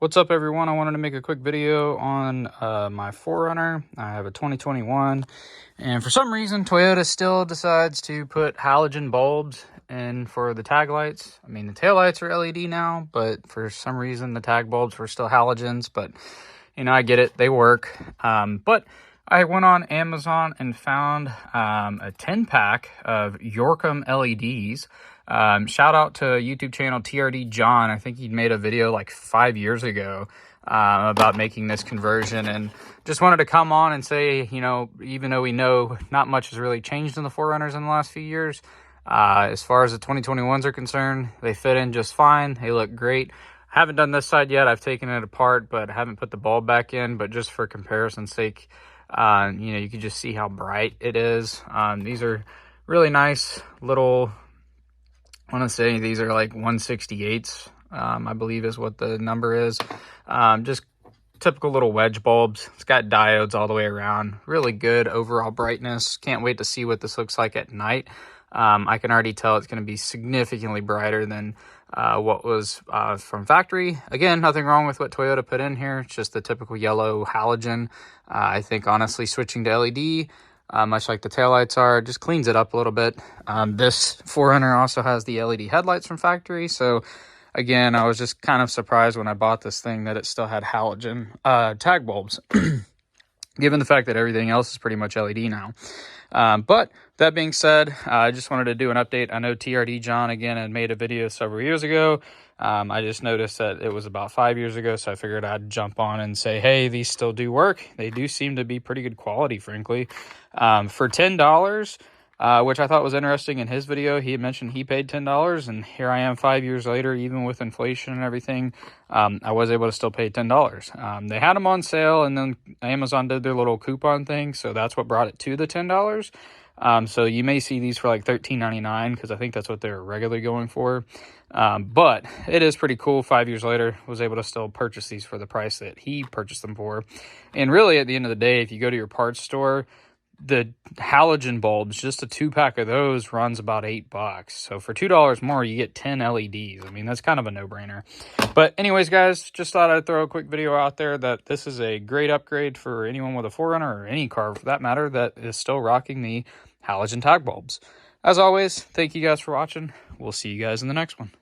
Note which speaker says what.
Speaker 1: What's up, everyone? I wanted to make a quick video on my 4Runner. I have a 2021, and for some reason, Toyota still decides to put halogen bulbs in for the tag lights. I mean, the tail lights are LED now, but for some reason, the tag bulbs were still halogens. But, you know, I get it. They work. But I went on Amazon and found a 10-pack of Yorkim LEDs. Shout out to YouTube channel TRD John. I think he made a video like 5 years ago about making this conversion, and just wanted to come on and say, you know, even though we know not much has really changed in the 4Runners in the last few years, as far as the 2021s are concerned, they fit in just fine. They look great. Haven't done this side yet. I've taken it apart, but haven't put the bulb back in. But just for comparison's sake, you know, you can just see how bright it is. These are really nice little, I want to say these are like 168s, I believe is what the number is. Just typical little wedge bulbs. It's got diodes all the way around. Really good overall brightness. Can't wait to see what this looks like at night. I can already tell it's going to be significantly brighter than what was from factory. Again, nothing wrong with what Toyota put in here. It's just the typical yellow halogen. I think honestly switching to LED, much like the taillights are, just cleans it up a little bit. This 4Runner also has the LED headlights from factory. So again, I was just kind of surprised when I bought this thing that it still had halogen tag bulbs, given the fact that everything else is pretty much LED now. But that being said, I just wanted to do an update. I know TRD John, again, had made a video several years ago. I just noticed that it was about 5 years ago, so I figured I'd jump on and say, hey, these still do work. They do seem to be pretty good quality, frankly. For $10, which I thought was interesting in his video, he had mentioned he paid $10, and here I am 5 years later, even with inflation and everything, I was able to still pay $10. They had them on sale, and then Amazon did their little coupon thing, so that's what brought it to the $10. So you may see these for like $13.99, because I think that's what they're regularly going for. But it is pretty cool. 5 years later, was able to still purchase these for the price that he purchased them for. And really, at the end of the day, if you go to your parts store, the halogen bulbs, just a 2-pack of those runs about $8. So for $2 more, you get 10 LEDs. I mean, that's kind of a no-brainer. But anyways, guys, just thought I'd throw a quick video out there that this is a great upgrade for anyone with a 4Runner, or any car for that matter, that is still rocking the halogen tag bulbs. As always, thank you guys for watching. We'll see you guys in the next one.